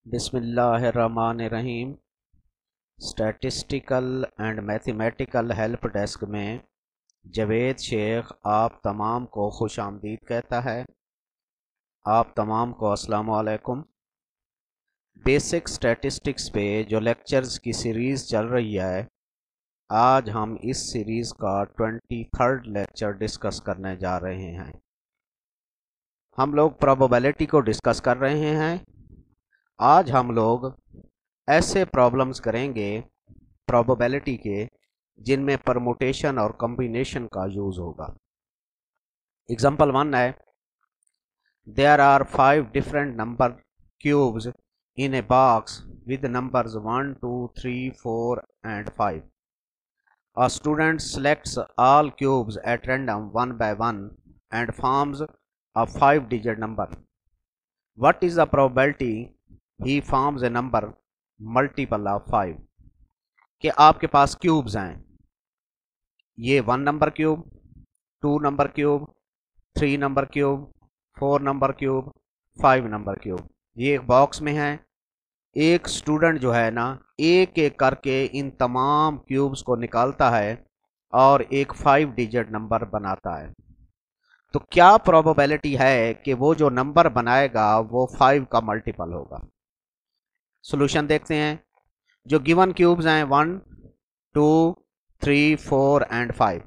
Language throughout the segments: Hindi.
बिस्मिल्लाहिर्रहमानिर्रहीम। Statistical and mathematical help desk में जवेद शेख आप तमाम को खुश आमदीद कहता है। आप तमाम को अस्सलाम वालेकुम। बेसिक स्टैटिस्टिक्स पे जो लेक्चर्स की सीरीज़ चल रही है, आज हम इस सीरीज़ का 23rd लेक्चर डिस्कस करने जा रहे हैं। हम लोग प्रोबेबिलिटी को डिस्कस कर रहे हैं। आज हम लोग ऐसे प्रॉब्लम्स करेंगे प्रोबेबिलिटी के जिनमें परमुटेशन और कॉम्बिनेशन का यूज़ होगा। एग्जांपल 1 है, there are 5 different number cubes in a box with numbers 1 2 3 4 and 5. A student selects all cubes at random one by one and forms a 5-digit number. What is the probability he forms a number multiple of 5? कि आपके पास क्यूब्स हैं, ये 1 number cube, 2 number cube, 3 number cube, 4 number cube, 5 number cube, ये एक बॉक्स में है। एक स्टूडेंट जो है ना, एक एक करके इन तमाम क्यूब्स को निकालता है और एक 5 डिजिट नंबर बनाता है। तो क्या प्रोबेबिलिटी है कि वो जो नंबर बनाएगा वो 5 का मल्टीपल होगा? सॉल्यूशन देखते हैं। जो गिवन क्यूब्स हैं 1 2 3 4 and 5,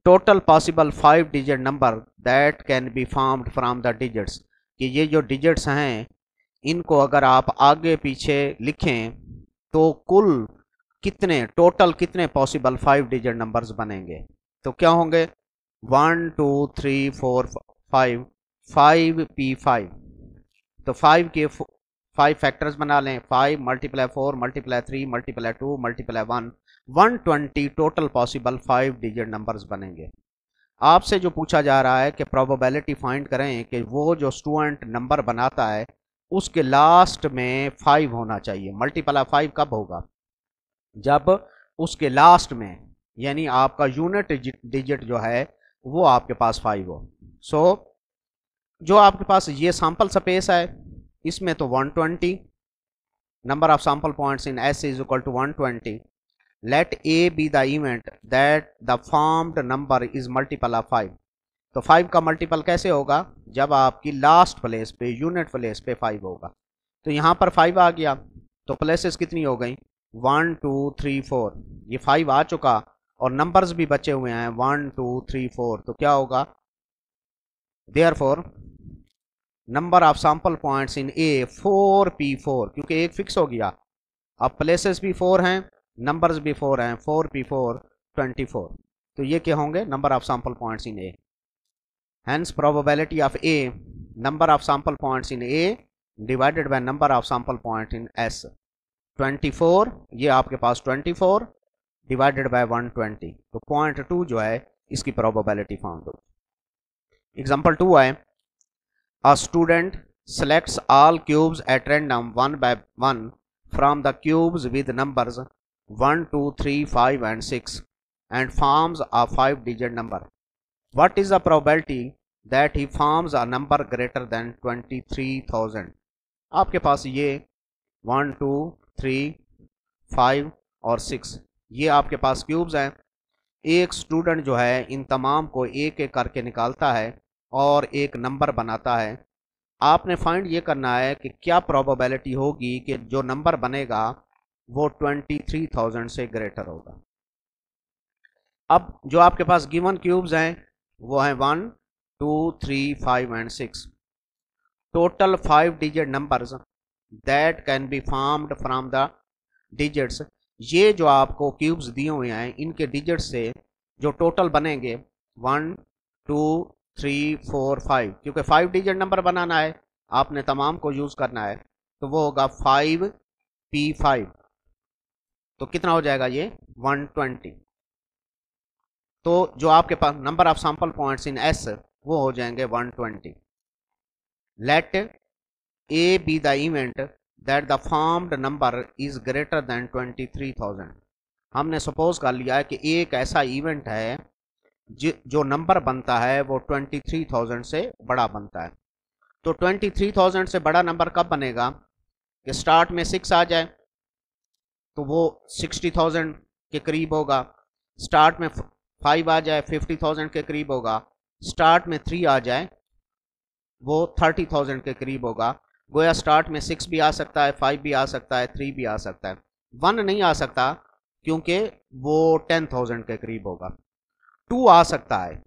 total possible 5 digit number that can be formed from the digits, कि ये जो डिजिट्स हैं इनको अगर आप आगे पीछे लिखें तो कुल कितने, टोटल कितने पॉसिबल 5 डिजिट नंबर्स बनेंगे? तो क्या होंगे? 1 2 3 4 5, 5p5। तो 5 के 5 फैक्टर्स बना लें, 5 multiply 4 multiply 3 multiply 2 multiply 1, 120 total possible 5 digit numbers बनेंगे। आपसे जो पूछा जा रहा है कि प्रोबेबिलिटी फाइंड करें कि वो जो स्टूडेंट नंबर बनाता है उसके लास्ट में 5 होना चाहिए। मल्टीपल ऑफ 5 कब होगा? जब उसके लास्ट में, यानी आपका यूनिट डिजिट जो है वो आपके पास 5 हो। सो जो आपके पास ये सैंपल स्पेस है इसमें तो 120, number of sample points in S is equal to 120। Let A be the event that the formed number is multiple of 5। तो 5 का मल्टीपल कैसे होगा? जब आपकी लास्ट प्लेस पे, यूनिट प्लेस पे 5 होगा। तो यहाँ पर 5 आ गया, तो प्लेसेस कितनी हो गई? 1 2 3 4, ये 5 आ चुका और नंबर्स भी बचे हुए हैं 1 2 3 4। तो क्या होगा? Therefore number of sample points in A 4p4, क्योंकि एक फिक्स हो गया। अब प्लेसेस भी 4 हैं, नंबर्स भी 4 हैं, 4p4 24। तो ये क्या होंगे? Number of sample points in A। Hence probability of A, number of sample points in A divided by number of sample point in S, 24, ये आपके पास 24 divided by 120, तो 0.2 जो है इसकी probability फाउंड होगी। एग्जाम्पल 2 है, a student selects all cubes at random one by one from the cubes with numbers 1 2 3 5 and 6 and forms a 5-digit number. What is the probability that he forms a number greater than 23,000? आपके पास ये 1 2 3 5 और 6 ये आपके पास क्यूब्स हैं। एक स्टूडेंट जो है इन तमाम को एक एक करके निकालता है और एक नंबर बनाता है। आपने फाइंड ये करना है कि क्या प्रोबेबिलिटी होगी कि जो नंबर बनेगा वो 23,000 से ग्रेटर होगा। अब जो आपके पास गिवन क्यूब्स हैं वो हैं 1 2 3 5 and 6, total 5 digit numbers that can be formed from the digits. ये जो आपको क्यूब्स दिए हुए हैं इनके डिजिट से जो टोटल बनेंगे 1 2 3 4 5, क्योंकि 5 डिजिट नंबर बनाना है आपने तमाम को यूज करना है, तो वो होगा 5p5। तो कितना हो जाएगा ये? 120। तो जो आपके पास number of sample points in S वो हो जाएंगे 120। Let A be the event that the formed number is greater than 23,000। हमने सपोज कर लिया है कि एक ऐसा इवेंट है जो नंबर बनता है वो 23,000 से बड़ा बनता है। तो 23,000 से बड़ा नंबर कब बनेगा कि स्टार्ट में 6 आ जाए तो वो 60,000 के करीब होगा, स्टार्ट में 5 आ जाए 50,000 के करीब होगा, स्टार्ट में 3 आ जाए वो 30,000 के करीब होगा। गोया स्टार्ट में 6 भी आ सकता है, 5 भी आ सकता है, 3 भी आ सकता है, 1 नहीं आ सकता क्योंकि वो 10,000 के करीब होगा। 2 आ सकता है,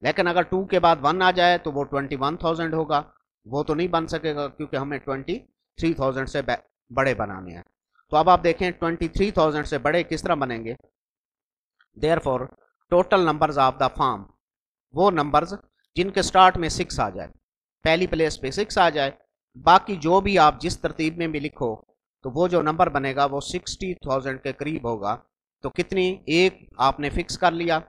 लेकिन अगर 2 के बाद 1 आ जाए तो वो 21,000 होगा, वो तो नहीं बन सकेगा क्योंकि हमें 23,000 से बड़े बनाने हैं। तो अब आप देखें 23,000 से बड़े किस तरह बनेंगे। Therefore total numbers of the form, वो नंबर्स जिनके स्टार्ट में 6 आ जाए, पहली प्लेस पे 6 आ जाए, बाकी जो भी आप जिस तरतीब में भी लिखो तो वो जो नंबर बनेगा वो 60,000 के करीब होगा। तो कितनी, एक आपने फिक्स कर लिया,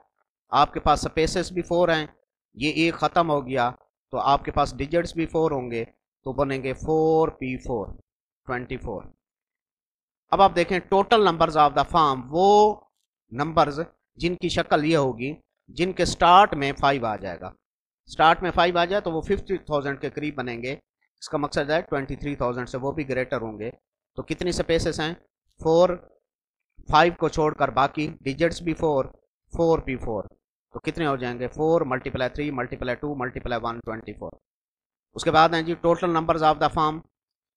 आपके पास स्पेसेस भी 4 हैं, ये एक ख़त्म हो गया तो आपके पास डिजिट्स भी 4 होंगे, तो बनेंगे 4p4 24। अब आप देखें total numbers of the form, वो नंबर्स जिनकी शक्ल ये होगी जिनके स्टार्ट में 5 आ जाएगा, स्टार्ट में 5 आ जाए तो वो 50,000 के करीब बनेंगे। इसका मकसद है 23,000 से वो भी ग्रेटर होंगे। तो कितनी स्पेसेस हैं 4, 5 को छोड़कर बाकी डिजिट्स भी 4, 4p4, तो कितने हो जाएंगे 4 × 3 × 2 × 1 24। उसके बाद हैं जी total numbers of the form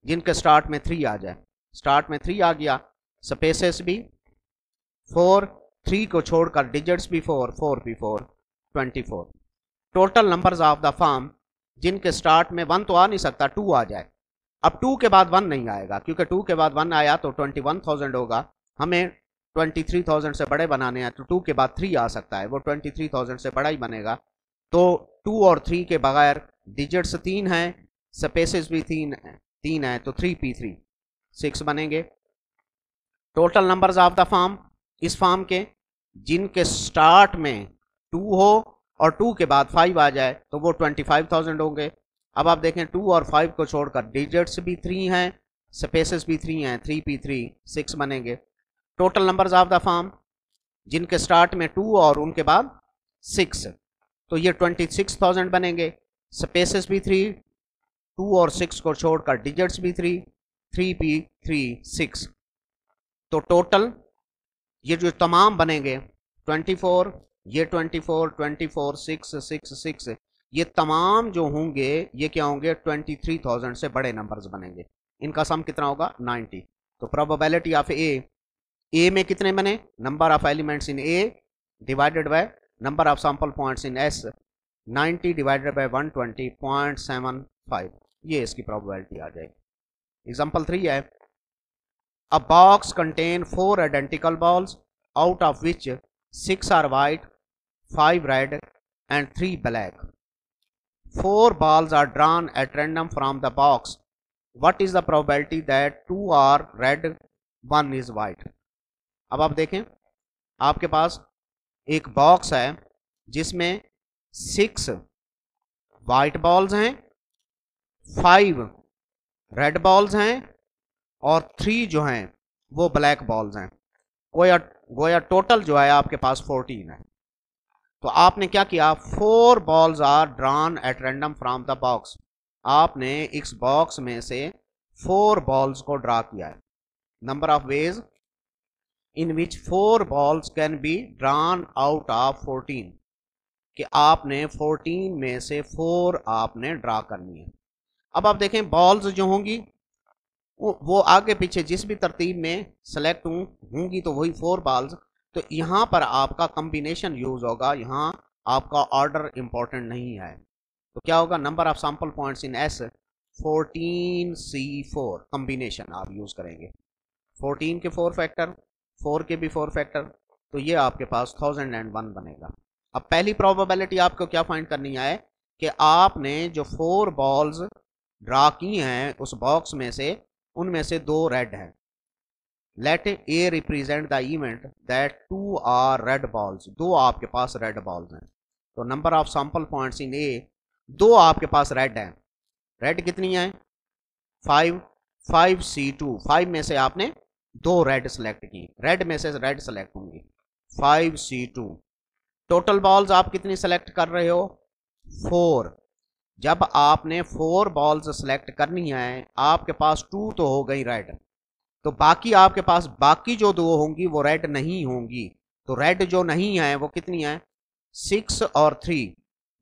जिनके स्टार्ट में 3 आ जाए, स्टार्ट में 3 आ गया, स्पेसेस भी 4, 3 को छोड़कर डिजिट्स भी 4, 4p4 24। Total numbers of the form जिनके स्टार्ट में 1 तो आ नहीं सकता, 2 आ जाए। अब 2 के बाद 1 नहीं आएगा क्योंकि 2 के बाद 1 आया तो 21,000 होगा, हमें 23,000 से बड़े बनाने हैं तो 2 के बाद 3 आ सकता है, वो 23,000 से बड़ा ही बनेगा। तो 2 और 3 के बगैर डिजिट्स 3 हैं, स्पेसेस भी 3 है, तो 3p3 6 बनेंगे। Total numbers of the form, इस फॉर्म के जिनके स्टार्ट में 2 हो और 2 के बाद 5 आ जाए तो वो 25,000 होंगे। अब आप देखें 2 और 5 को छोड़कर डिजिट्स भी 3 हैं, स्पेसेस भी 3 हैं, 3p3 6 बनेंगे। Total numbers of the form जिनके स्टार्ट में 2 और उनके बाद 6, तो ये 26,000 बनेंगे, स्पेसेस भी 3, 2 और 6 को छोड़कर डिजिट्स भी 3, 3p3 6। तो टोटल ये जो तमाम बनेंगे 24, ये 24, 24 6 6 6, ये तमाम जो होंगे ये क्या होंगे 23,000 से बड़े नंबर्स बनेंगे। इनका सम कितना होगा 90। तो प्रोबेबिलिटी ऑफ ए में कितने बने, number of elements in A divided by number of sample points in S, 90 divided by 120.75, ये इसकी प्रोबेबिलिटी आ जाएगी। एग्जांपल 3 है, a box contain 4 identical balls out of which 6 are white, 5 red and 3 black. 4 balls are drawn at random from the box. What is the probability that 2 are red, 1 is white? अब आप देखें आपके पास एक बॉक्स है जिसमें 6 वाइट बॉल्स हैं, 5 रेड बॉल्स हैं और 3 जो हैं वो ब्लैक बॉल्स हैं। गोया टोटल जो है आपके पास 14 है। तो आपने क्या किया, 4 balls are drawn at random from the box, आपने इस बॉक्स में से 4 बॉल्स को ड्रा किया है। Number of ways in which 4 balls can be drawn out of 14, कि आपने 14 में से 4 आपने ड्रा करनी है। अब आप देखें बॉल्स जो होंगी वो आगे पीछे जिस भी तरतीब में सेलेक्ट होंगी तो वही 4 बॉल्स। तो यहाँ पर आपका कॉम्बिनेशन यूज होगा, यहाँ आपका ऑर्डर इंपॉर्टेंट नहीं है। तो क्या होगा, number of sample points in S 14c4 combination आप यूज करेंगे, 14 के 4 फैक्टर, 4 के भी 4 फैक्टर, तो ये आपके पास 1001 बनेगा। अब पहली प्रोबेबिलिटी आपको क्या फाइंड करनी है कि आपने जो 4 बॉल्स ड्रा की हैं उस बॉक्स में से उनमें से 2 रेड हैं। Let A represent the event that 2 are red balls, 2 आपके पास रेड बॉल्स हैं। तो number of sample points in A, 2 आपके पास रेड हैं, रेड कितनी है 5, 5c2, 5 में से आपने 2 रेड सेलेक्ट की, रेड में से रेड सेलेक्ट होंगी 5c2। टोटल बॉल्स आप कितनी सेलेक्ट कर रहे हो 4, जब आपने 4 बॉल्स सेलेक्ट करनी है, आपके पास 2 तो हो गई रेड, तो बाकी आपके पास बाकी जो 2 होंगी वो रेड नहीं होंगी। तो रेड जो नहीं है वो कितनी है, 6 और 3।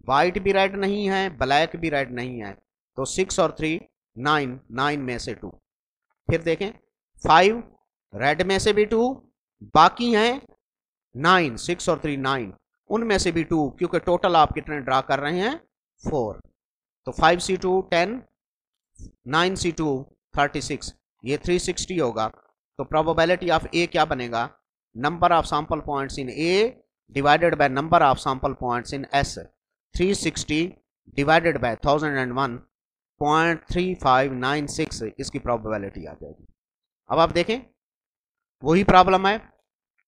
वाइट भी रेड नहीं है, ब्लैक भी रेड नहीं है, तो 6 और 3 9, 9 में से 2। फिर देखें 5 रेड में से भी 2, बाकी हैं 9, 6 और 3 9, उनमें से भी 2, क्योंकि टोटल आप कितने ड्रा कर रहे हैं 4। तो 5C2 10, 9C2 36, ये 360 होगा। तो प्रोबेबिलिटी ऑफ ए क्या बनेगा, number of sample points in A divided by number of sample points in S. 360 divided by 1001.3596 इसकी प्रोबेबिलिटी आ जाएगी। अब आप देखें वही प्रॉब्लम है,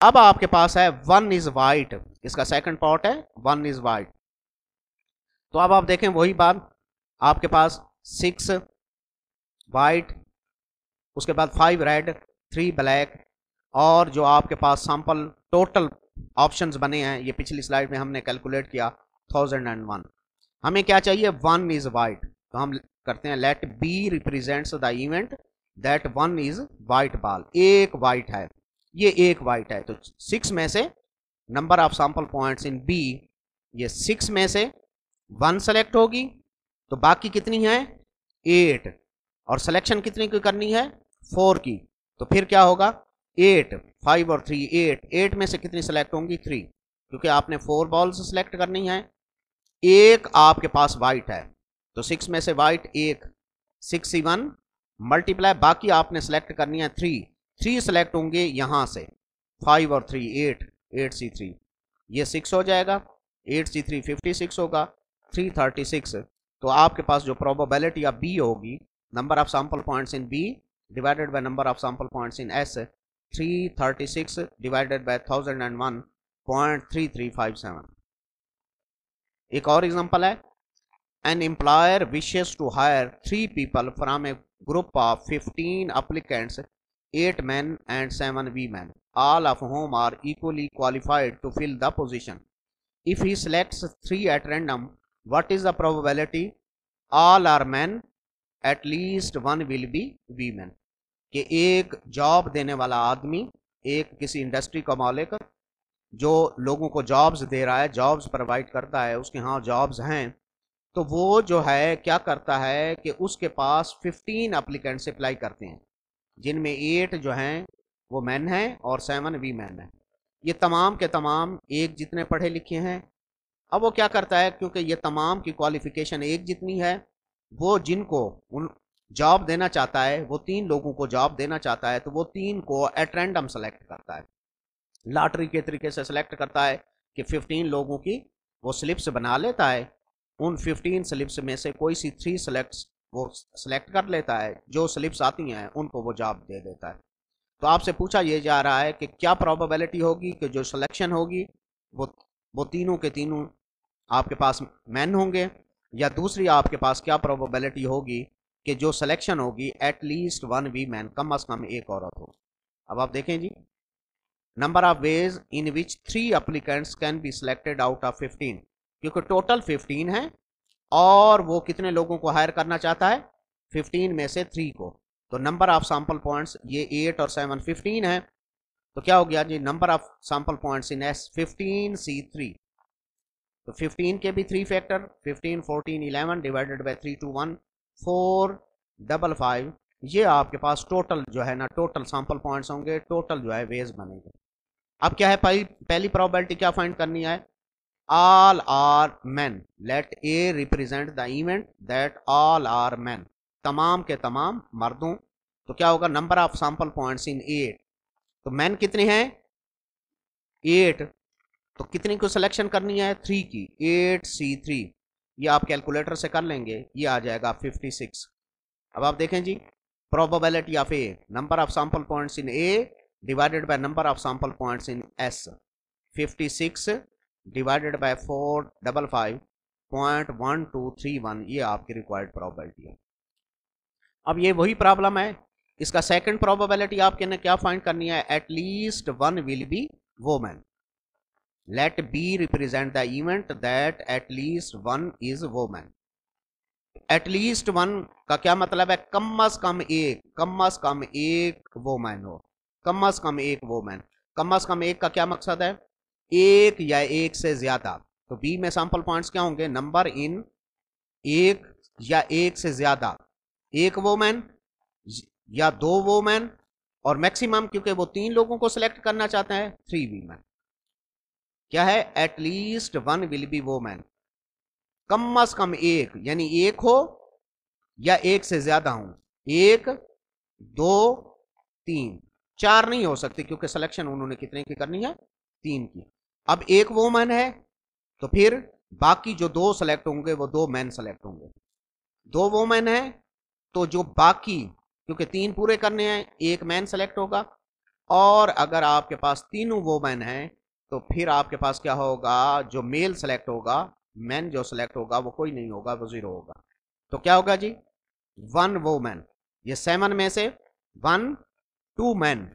अब आपके पास है 1 इज वाइट, इसका सेकंड पार्ट है 1 इज वाइट। तो अब आप देखें वही बात, आपके पास 6 वाइट, उसके बाद 5 रेड, 3 ब्लैक, और जो आपके पास सैंपल टोटल ऑप्शंस बने हैं, ये पिछली स्लाइड में हमने कैलकुलेट किया 1001। हमें क्या चाहिए, 1 इज वाइट, तो हम करते हैं let B represents the event that 1 is white ball. एक वाइट है, ये एक वाइट है, तो 6 में से number of sample points in B, ये 6 में से 1 सेलेक्ट होगी, तो बाकी कितनी है 8, और सिलेक्शन कितनी की करनी है 4 की। तो फिर क्या होगा 8, 5 और 3 8, 8 में से कितनी सेलेक्ट होंगी 3, क्योंकि आपने 4 बॉल्स सेलेक्ट करनी है। एक आपके पास वाइट है, तो 6 में से वाइट एक, 61 मल्टीप्लाई, बाकी आपने सेलेक्ट करनी है 3 सेलेक्ट होंगे यहां से, 5 और 3 8, 8C3, ये 6 हो जाएगा, 8C3 56 होगा, 336। तो आपके पास जो प्रोबेबिलिटी ऑफ बी होगी, number of sample points in B divided by number of sample points in S, 336 divided by 1001.3357। एक और एग्जांपल है, an employer wishes to hire 3 people from a group of 15 applicants, 8 men and 7 women, all of whom are equally qualified to fill the position. If he selects 3 at random, what is the probability all are men, at least 1 will be women? कि एक जॉब देने वाला आदमी, एक किसी इंडस्ट्री का मालिक जो लोगों को जॉब्स दे रहा है, जॉब्स प्रोवाइड करता है, उसके यहाँ जॉब्स हैं, तो वो जो है क्या करता है कि उसके पास 15 एप्लीकेंट्स अप्लाई करते हैं, जिनमें 8 जो हैं वो मैन हैं और 7 भी मैन हैं। ये तमाम के तमाम एक जितने पढ़े लिखे हैं। अब वो क्या करता है, क्योंकि ये तमाम की क्वालिफिकेशन एक जितनी है, वो जिनको उन जॉब देना चाहता है, वो 3 लोगों को जॉब देना चाहता है, तो वो 3 को एट रैंडम सेलेक्ट करता है, लॉटरी के तरीके से सेलेक्ट करता है कि 15 लोगों की वो स्लिप्स बना लेता है, उन 15 स्लिप्स में से कोई सी 3 सेलेक्ट्स वो सेलेक्ट कर लेता है, जो स्लिप्स आती हैं उनको वो जॉब दे देता है। तो आपसे पूछा ये जा रहा है कि क्या प्रोबेबिलिटी होगी कि जो सिलेक्शन होगी वो तीनों के तीनों आपके पास मैन होंगे, या दूसरी आपके पास क्या प्रोबेबिलिटी होगी कि जो सिलेक्शन होगी एटलीस्ट 1 वी मैन, कम से कम एक औरत हो। अब आप देखें जी, number of ways in which 3 applicants can be selected out of 15, क्योंकि टोटल 15 है और वो कितने लोगों को हायर करना चाहता है 15 में से 3 को। तो नंबर ऑफ सैंपल पॉइंट्स ये 8 और 7 15 है, तो क्या हो गया जी, number of sample points in S 15C3। तो 15 के भी 3 फैक्टर, 15 14 11 डिवाइडेड बाय 3 2 1 4 5 5, ये आपके पास टोटल जो है ना, टोटल सैंपल पॉइंट्स होंगे, टोटल जो है वेज बनेंगे। अब क्या है, पहली प्रोबेबिलिटी क्या फाइंड करनी है, all are men, let A represent the event that all are men, तमाम के तमाम मर्दों। तो क्या होगा, नंबर ऑफ सैंपल पॉइंट्स इन 8, तो मैन कितने हैं 8, तो कितनी को सिलेक्शन करनी है 3 की, 8C3, ये आप कैलकुलेटर से कर लेंगे, ये आ जाएगा 56। अब आप देखें जी, probability of A, number of sample points in A divided by number of sample points in S, 56 divided by 455.1231, ये आपकी रिक्वायर्ड प्रोबेबिलिटी है। अब ये वही प्रॉब्लम है, इसका सेकंड प्रोबेबिलिटी आपके ने क्या फाइंड करनी है, at least 1 will be women, let B represent the event that at least 1 is women. At least one का क्या मतलब है? कम अज कम एक, कम अज कम एक वोमैन हो, कम अज कम एक वोमैन। कम अज कम एक का क्या मकसद है? एक या एक से ज्यादा। तो बी में सैंपल पॉइंट्स क्या होंगे? नंबर इन एक या एक से ज्यादा, एक वोमैन या दो वोमैन, और मैक्सिमम क्योंकि वो 3 लोगों को सिलेक्ट करना चाहते हैं 3 वीमेन। क्या है? At least one will be woman. कम अज कम एक यानी एक हो या एक से ज्यादा हो, एक, दो, तीन, चार नहीं हो सकती क्योंकि सिलेक्शन उन्होंने कितने की करनी है? 3 की। अब एक वोमैन है तो फिर बाकी जो 2 सेलेक्ट होंगे वो 2 मैन सेलेक्ट होंगे। 2 वोमैन है तो जो बाकी, क्योंकि 3 पूरे करने हैं, एक मैन सेलेक्ट होगा। और अगर आपके पास तीनों वोमैन है तो फिर आपके पास क्या होगा? जो मेल सेलेक्ट होगा, मैन जो सेलेक्ट होगा वो कोई नहीं होगा, वो 0 होगा। तो क्या होगा जी? 1 वोमैन, ये 7 में से 1, 2 मैन,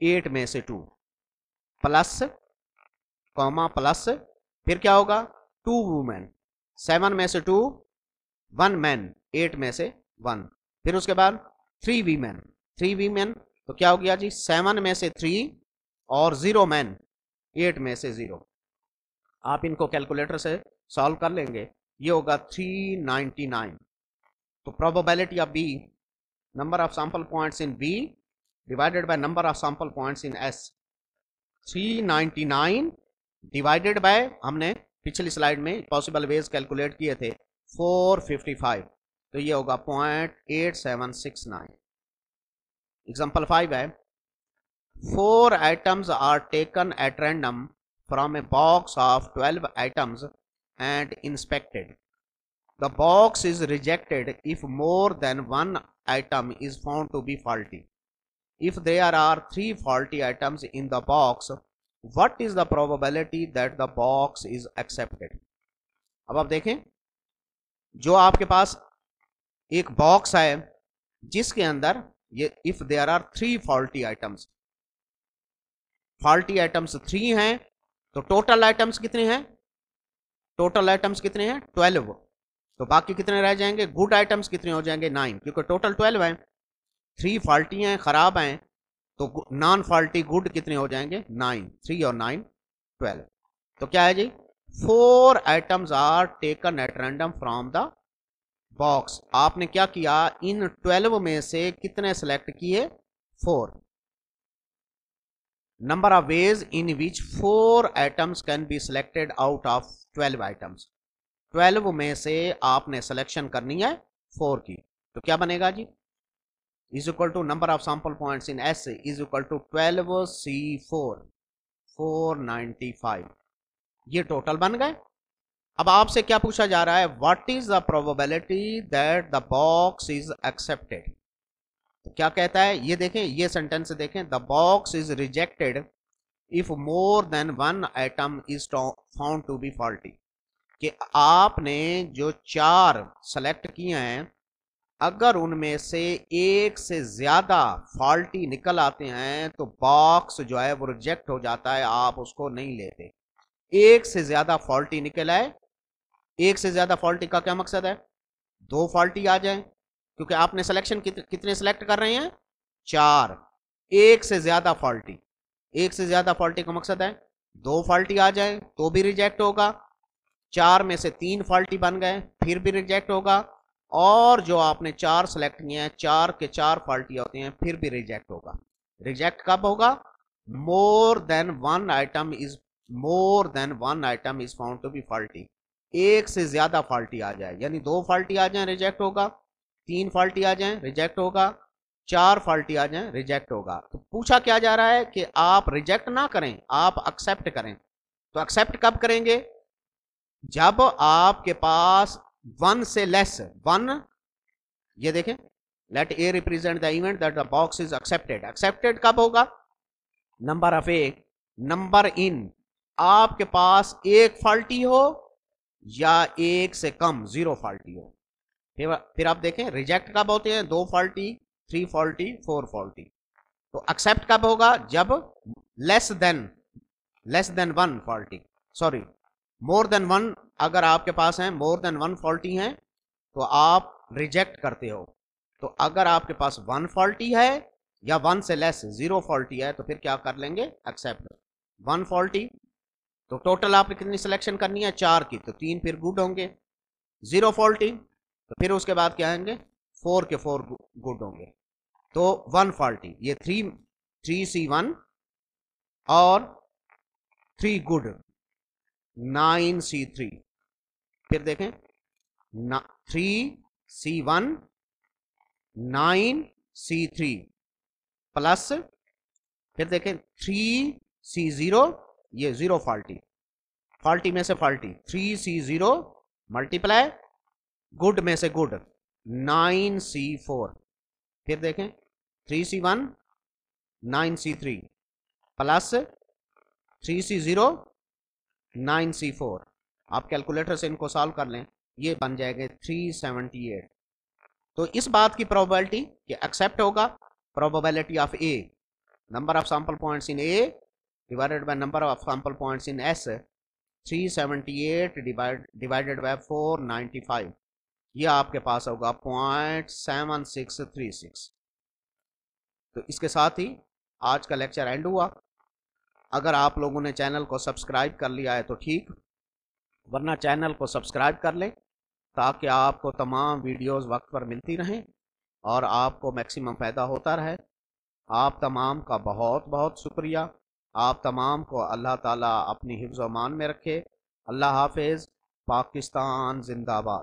8 में से 2, प्लस कॉमा प्लस, फिर क्या होगा? 2 वुमेन, 7 में से 2, 1 मैन, 8 में से 1, फिर उसके बाद 3 वीमेन, 3 वीमेन, तो क्या हो गया जी? 7 में से 3 और 0 मैन, 8 में से 0। आप इनको कैलकुलेटर से सॉल्व कर लेंगे, ये होगा 399। तो probability of B, number of sample points in B divided by number of sample points in S, 399 divided by, हमने पिछली स्लाइड में पॉसिबल वेज कैलकुलेट किए थे, 455, तो ये होगा 0.8769। एग्जांपल 5 है, 4 items are taken at random from a box of 12 items and inspected. The box is rejected if more than one item is found to be faulty. If there are 3 faulty items in the box, what is the probability that the box is accepted? अब आप देखें, जो आपके पास एक बॉक्स है जिसके अंदर ये if there are 3 faulty items, faulty items 3 हैं, तो टोटल आइटम्स कितने हैं? टोटल आइटम्स कितने हैं? 12। तो बाकी कितने रह जाएंगे? गुड आइटम्स कितने हो जाएंगे? 9, क्योंकि टोटल 12 हैं। 3 फॉल्टी हैं, खराब हैं, तो नॉन फॉल्टी गुड कितने हो जाएंगे? 9, 3 और 9 12। तो क्या है जी? 4 items are taken at random from the box. आपने क्या किया? इन 12 में से कितने सेलेक्ट किए? 4। Number of ways in which 4 items can be selected out of 12 items. 12 में से आपने सिलेक्शन करनी है 4 की, तो क्या बनेगा जी? Is equal to number of sample points in S is equal to 12C4, 495। ये टोटल बन गए। अब आपसे क्या पूछा जा रहा है? What is the probability that the box is accepted. तो क्या कहता है ये देखें, ये सेंटेंस देखें, the box is rejected if more than 1 item is found to be faulty. कि आपने जो 4 सेलेक्ट किए हैं, अगर उनमें से एक से ज्यादा फॉल्टी निकल आते हैं तो बॉक्स जो है वो रिजेक्ट हो जाता है, आप उसको नहीं लेते। एक से ज्यादा फॉल्टी निकल आए, एक से ज्यादा फॉल्टी का क्या मकसद है? 2 फॉल्टी आ जाए, क्योंकि आपने सिलेक्शन कितने सेलेक्ट कर रहे हैं? 4। एक से ज्यादा फॉल्टी, एक से ज्यादा फॉल्टी का मकसद है 2 फॉल्टी आ जाए तो भी रिजेक्ट होगा। 4 में से 3 फॉल्टी बन गए फिर भी रिजेक्ट होगा, और जो आपने 4 सेलेक्ट किए हैं, 4 के 4 फॉल्टी होते हैं, फिर भी रिजेक्ट होगा। रिजेक्ट कब होगा? More than one item is found to be faulty. एक से ज्यादा फॉल्टी आ जाए, यानी 2 फॉल्टी आ जाए रिजेक्ट होगा, 3 फॉल्टी आ जाए रिजेक्ट होगा, 4 फॉल्टी आ जाए रिजेक्ट होगा। तो पूछा क्या जा रहा है कि आप रिजेक्ट ना करें, आप एक्सेप्ट करें। तो एक्सेप्ट कब करेंगे? जब आपके पास 1 से लेस 1, ये देखें, let A represent the event that the box is accepted. Accepted कब होगा? Number of A, number in, आपके पास एक फॉल्टी हो या एक से कम 0 फॉल्टी हो। फिर आप देखें रिजेक्ट कब होते हैं? 2 फॉल्टी, 3 फॉल्टी, 4 फॉल्टी। तो एक्सेप्ट कब होगा? जब लेस देन 1 फॉल्टी, सॉरी मोर देन 1, अगर आपके पास है मोर देन 1 फॉल्टी है तो आप रिजेक्ट करते हो। तो अगर आपके पास 1 फॉल्टी है या 1 से लेस 0 फॉल्टी है तो फिर क्या कर लेंगे, एक्सेप्ट। 1 फॉल्टी तो टोटल आपने कितनी सिलेक्शन करनी है, 4 की, तो 3 फिर गुड होंगे। 0 फॉल्टी तो फिर उसके बाद क्या आएंगे, 4 के 4 गुड होंगे। तो 1 फॉल्टी ये 3C1 और 3 गुड 9C3। फिर देखें 3C1 9C3 प्लस फिर देखें 3C0, ये 0 फॉल्टी, फॉल्टी में से फॉल्टी 3C0 मल्टीप्लाई गुड में से गुड 9C4। फिर देखें 3C1 9C3 plus 3C0 9C4। आप कैलकुलेटर से इनको सॉल्व कर लें, ये बन जाएगा 378। तो इस बात की प्रोबेबिलिटी कि एक्सेप्ट होगा, probability of A, number of sample points in A divided by number of sample points in S, 378 divided by 495, ये आपके पास होगा 0.7636। तो इसके साथ ही आज का लेक्चर एंड हुआ। अगर आप लोगों ने चैनल को सब्सक्राइब कर लिया है तो ठीक, वरना चैनल को सब्सक्राइब कर लें ताकि आपको तमाम वीडियोस वक्त पर मिलती रहें और आपको मैक्सिमम फ़ायदा होता रहे। आप तमाम का बहुत बहुत शुक्रिया। आप तमाम को अल्लाह ताला अपनी हिफ्ज़ व अमान में रखे। अल्लाह हाफिज़। पाकिस्तान जिंदाबाद।